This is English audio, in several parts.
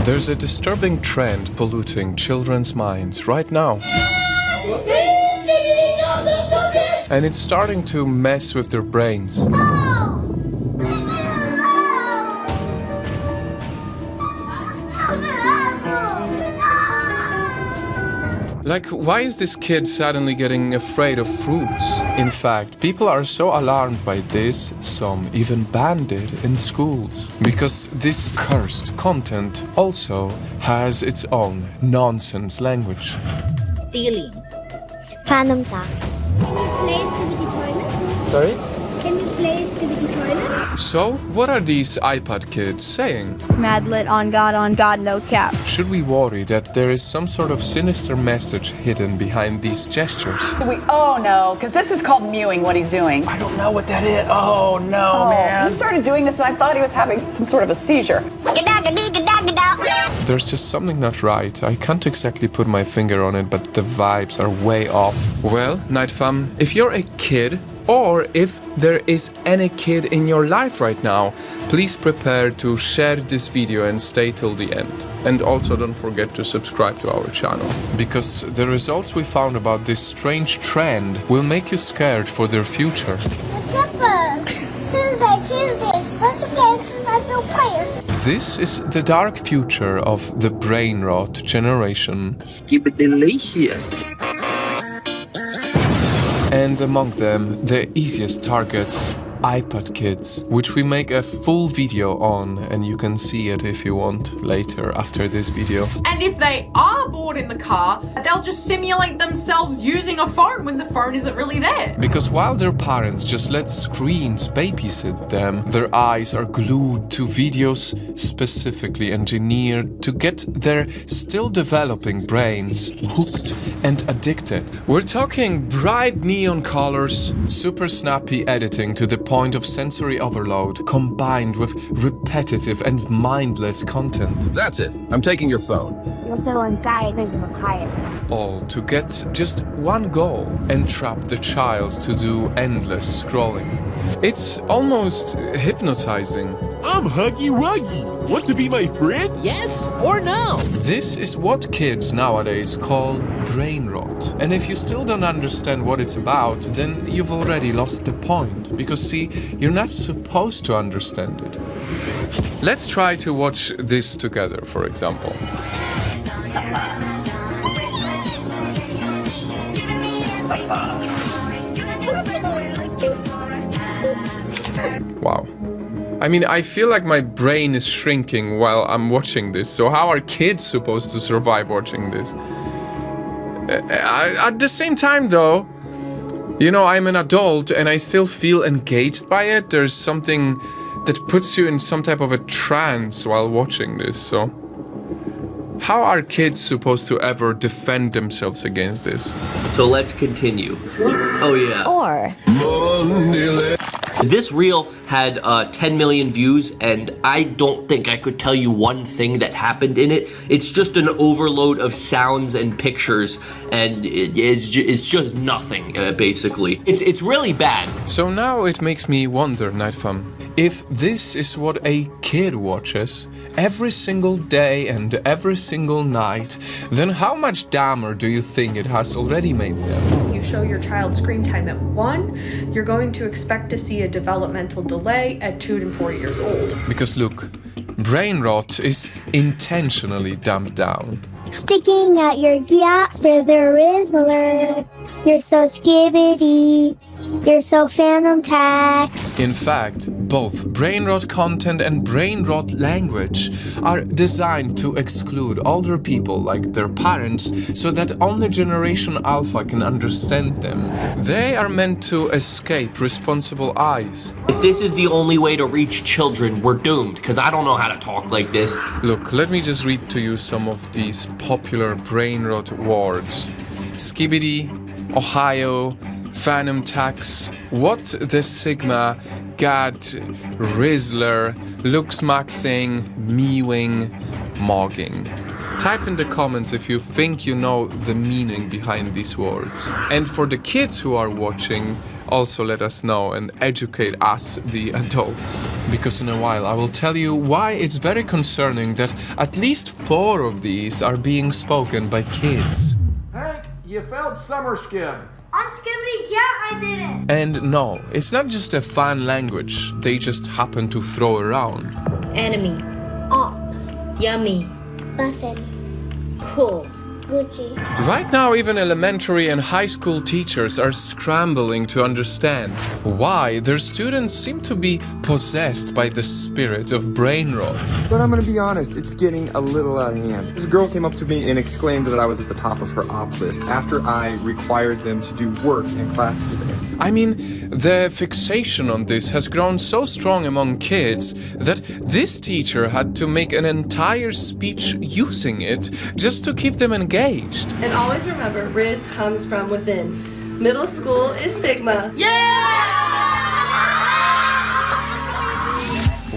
There's a disturbing trend polluting children's minds right now. And it's starting to mess with their brains. Like, why is this kid suddenly getting afraid of fruits? In fact, people are so alarmed by this, some even banned it in schools. Because this cursed content also has its own nonsense language. Stealing. Phantom tax. Can you play Skibidi Toilet? Sorry? Can you play Skibidi Toilet? So, what are these iPad kids saying? Madlit on God, no cap. Should we worry that there is some sort of sinister message hidden behind these gestures? Oh no, because this is called mewing, what he's doing. I don't know what that is. Oh no, man. He started doing this and I thought he was having some sort of a seizure. There's just something not right. I can't exactly put my finger on it, but the vibes are way off. Well, Nightfam, if you're a kid, or if there is any kid in your life right now, please prepare to share this video and stay till the end. And also don't forget to subscribe to our channel, because the results we found about this strange trend will make you scared for their future. Tuesday, special games, special players. This is the dark future of the brain rot generation. Skibidi-delicious. And among them, the easiest targets, iPad kids, which we make a full video on, and you can see it if you want later after this video. And if they are bored in the car, they'll just simulate themselves using a phone when the phone isn't really there. Because while their parents just let screens babysit them, their eyes are glued to videos specifically engineered to get their still developing brains hooked and addicted. We're talking bright neon colors, super snappy editing to the point of sensory overload, combined with repetitive and mindless content. That's it. I'm taking your phone. You're still on guide, there's no higher. All to get just one goal: entrap the child to do endless scrolling. It's almost hypnotizing. I'm Huggy Wuggy. Want to be my friend? Yes or no? This is what kids nowadays call brain rot. And if you still don't understand what it's about, then you've already lost the point. Because see, you're not supposed to understand it. Let's try to watch this together, for example. Wow. I mean, I feel like my brain is shrinking while I'm watching this. So how are kids supposed to survive watching this? At the same time, though, you know, I'm an adult and I still feel engaged by it. There's something that puts you in some type of a trance while watching this. So how are kids supposed to ever defend themselves against this? So let's continue. Oh yeah. Or This reel had 10 million views, and I don't think I could tell you one thing that happened in it. It's just an overload of sounds and pictures, and it's just nothing, basically. It's really bad. So now it makes me wonder, Nightfam, if this is what a kid watches every single day and every single night, then how much dammer do you think it has already made them? You show your child screen time at 1, you're going to expect to see a developmental delay at 2 and 4 years old. Because look, brain rot is intentionally dumbed down. Sticking out your yacht for the Rizzler. You're so skibidi. You're so phantom tax. In fact, both brain rot content and brain rot language are designed to exclude older people like their parents so that only Generation Alpha can understand them. They are meant to escape responsible eyes. If this is the only way to reach children, we're doomed, because I don't know how to talk like this. Look, let me just read to you some of these popular brain rot words. Skibidi, Ohio, Phantom Tax, What the Sigma, Gad, Rizzler, Luxmaxing, Mewing, Mogging. Type in the comments if you think you know the meaning behind these words. And for the kids who are watching, also let us know and educate us, the adults. Because in a while I will tell you why it's very concerning that at least 4 of these are being spoken by kids. Hank, you failed summer skib. I'm skibbity, yeah, I didn't. And no, it's not just a fun language they just happen to throw around. Enemy. Op. Yummy. Bussin'. Cool. Gucci. Right now, even elementary and high school teachers are scrambling to understand why their students seem to be possessed by the spirit of brain rot. But I'm gonna be honest, it's getting a little out of hand. This girl came up to me and exclaimed that I was at the top of her op list after I required them to do work in class today. I mean, the fixation on this has grown so strong among kids that this teacher had to make an entire speech using it just to keep them engaged. And always remember, Riz comes from within. Middle school is Sigma.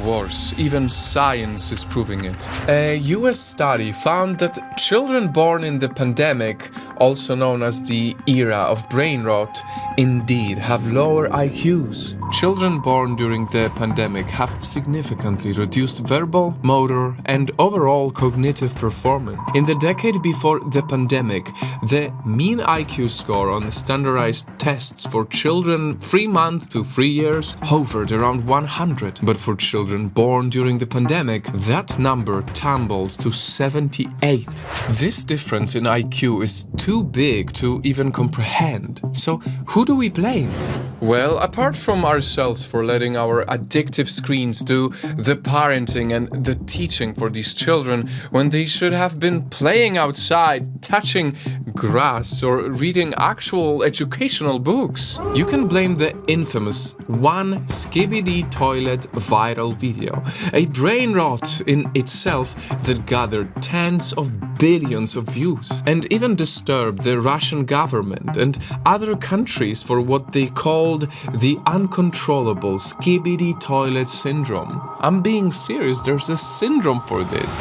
Worse, even science is proving it. A US study found that children born in the pandemic, also known as the era of brain rot, indeed have lower IQs. Children born during the pandemic have significantly reduced verbal, motor, and overall cognitive performance. In the decade before the pandemic, the mean IQ score on standardized tests for children 3 months to 3 years hovered around 100, but for children born during the pandemic, that number tumbled to 78. This difference in IQ is too big to even comprehend. So who do we blame? Well, apart from ourselves for letting our addictive screens do the parenting and the teaching for these children when they should have been playing outside, touching grass, or reading actual educational books, you can blame the infamous one Skibidi Toilet viral video, a brain rot in itself that gathered tens of billions of views and even disturbed the Russian government and other countries for what they called the uncontrollable Skibidi Toilet syndrome. I'm being serious, there's a syndrome for this.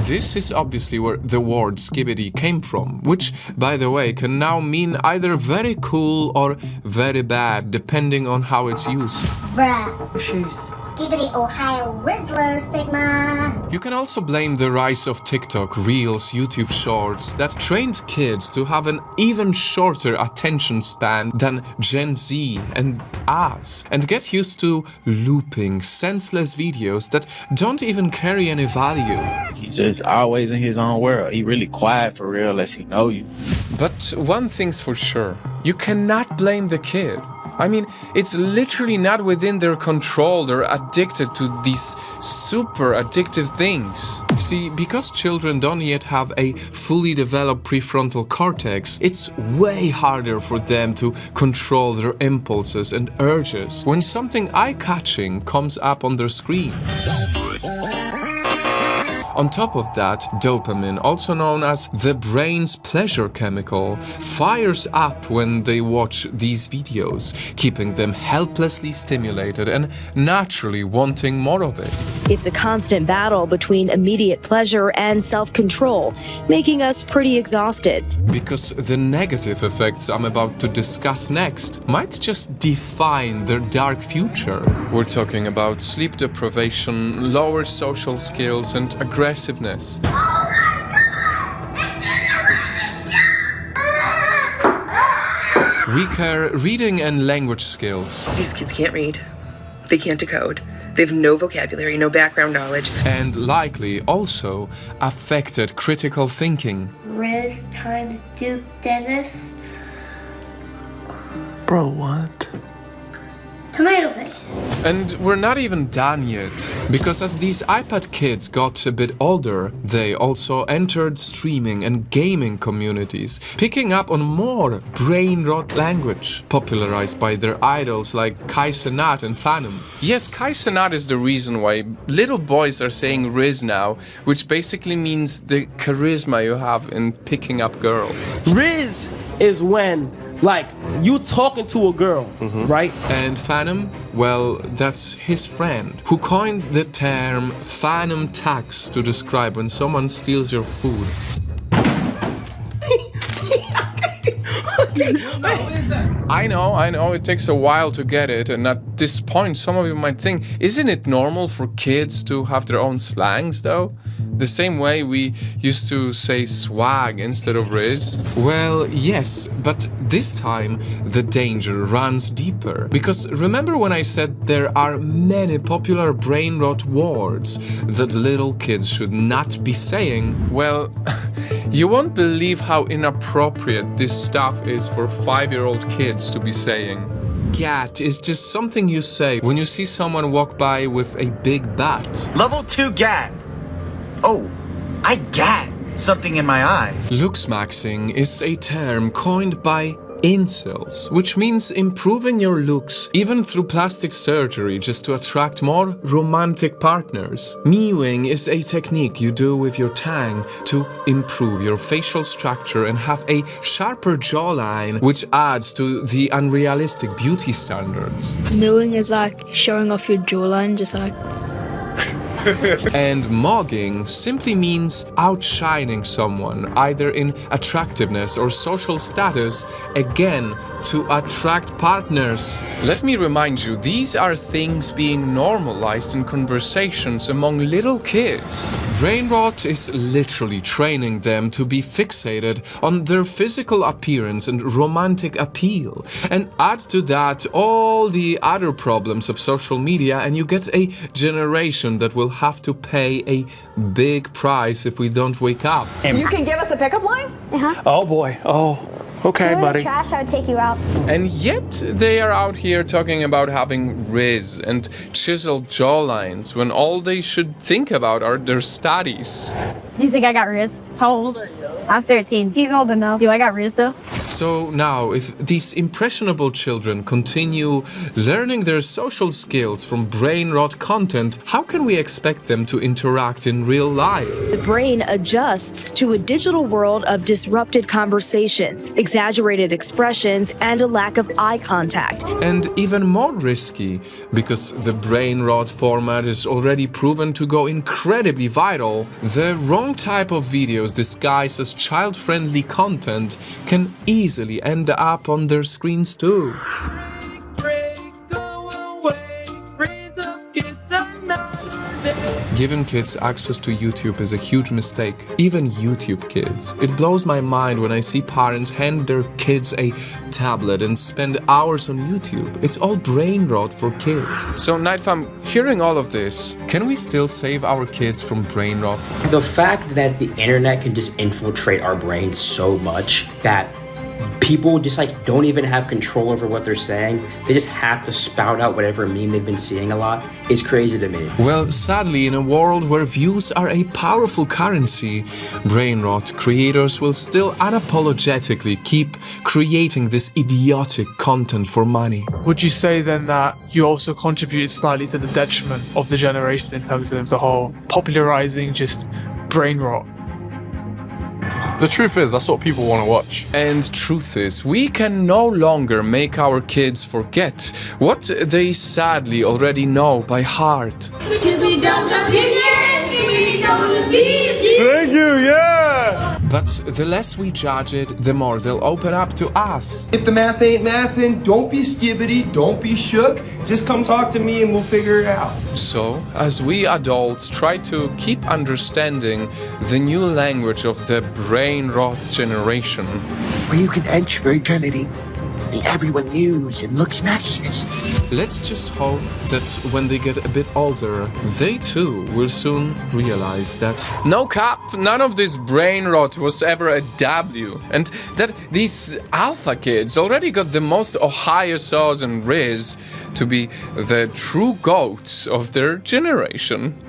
This is obviously where the word skibidi came from, which, by the way, can now mean either very cool or very bad, depending on how it's used. Bruh. Skibbity Ohio Rizzler, Sigma. You can also blame the rise of TikTok, Reels, YouTube Shorts that trained kids to have an even shorter attention span than Gen Z and us, and get used to looping, senseless videos that don't even carry any value. He's just always in his own world. He really quiet for real unless he know you. But one thing's for sure, you cannot blame the kid. I mean, it's literally not within their control. They're addicted to these super addictive things. See, because children don't yet have a fully developed prefrontal cortex, it's way harder for them to control their impulses and urges when something eye-catching comes up on their screen. On top of that, dopamine, also known as the brain's pleasure chemical, fires up when they watch these videos, keeping them helplessly stimulated and naturally wanting more of it. It's a constant battle between immediate pleasure and self-control, making us pretty exhausted. Because the negative effects I'm about to discuss next might just define their dark future. We're talking about sleep deprivation, lower social skills, and aggressiveness. Weaker reading and language skills. These kids can't read. They can't decode. They have no vocabulary, no background knowledge. And likely also affected critical thinking. Riz times Duke Dennis. Bro, what? Tomato face. And we're not even done yet, because as these iPad kids got a bit older, they also entered streaming and gaming communities, picking up on more brain rot language, popularized by their idols like Kai Cenat and Phantom. Yes, Kai Cenat is the reason why little boys are saying Riz now, which basically means the charisma you have in picking up girls. Riz is when like, you talking to a girl, right? And Phantom? Well, that's his friend, who coined the term phantom tax to describe when someone steals your food. I know, it takes a while to get it, and at this point some of you might think, isn't it normal for kids to have their own slangs though? The same way we used to say swag instead of riz? Well, yes, but this time the danger runs deeper. Because remember when I said there are many popular brain rot words that little kids should not be saying? Well, you won't believe how inappropriate this stuff is for 5-year-old kids to be saying. Gat is just something you say when you see someone walk by with a big bat. Level 2 gat. Oh, I gat something in my eye. Looksmaxing is a term coined by incels, which means improving your looks even through plastic surgery just to attract more romantic partners. Mewing is a technique you do with your tongue to improve your facial structure and have a sharper jawline, which adds to the unrealistic beauty standards. Mewing is like showing off your jawline, just like... And mogging simply means outshining someone, either in attractiveness or social status, again, to attract partners. Let me remind you, these are things being normalized in conversations among little kids. Brain rot is literally training them to be fixated on their physical appearance and romantic appeal. And add to that all the other problems of social media and you get a generation that will have to pay a big price if we don't wake up. You can give us a pickup line? Uh-huh. Oh boy. Oh, okay, If you were buddy. trash, I would take you out. And yet they are out here talking about having riz and chiseled jawlines when all they should think about are their studies. You think I got Riz? How old are you? I'm 13. He's old enough. Do I got Riz though? So now, if these impressionable children continue learning their social skills from brain rot content, how can we expect them to interact in real life? The brain adjusts to a digital world of disrupted conversations, exaggerated expressions, and a lack of eye contact. And even more risky, because the brain rot format is already proven to go incredibly viral, the wrong type of videos disguised as child-friendly content can easily end up on their screens too. Giving kids access to YouTube is a huge mistake, even YouTube kids. It blows my mind when I see parents hand their kids a tablet and spend hours on YouTube. It's all brain rot for kids. So Nightfall, hearing all of this, can we still save our kids from brain rot? The fact that the internet can just infiltrate our brains so much that people just like don't even have control over what they're saying. They just have to spout out whatever meme they've been seeing a lot. It's crazy to me. Well, sadly, in a world where views are a powerful currency, brain rot creators will still unapologetically keep creating this idiotic content for money. Would you say then that you also contributed slightly to the detriment of the generation in terms of the whole popularizing just brain rot? The truth is, that's what people want to watch. And truth is, we can no longer make our kids forget what they sadly already know by heart. Thank you, yeah! But the less we judge it, the more they'll open up to us. If the math ain't mathin', don't be skibbity, don't be shook. Just come talk to me and we'll figure it out. So, as we adults try to keep understanding the new language of the brain rot generation, where you can edge virginity, make everyone use and looks nice. Let's just hope that when they get a bit older, they too will soon realize that no cap, none of this brain rot was ever a W, and that these alpha kids already got the most Ohio sauce and Riz to be the true goats of their generation.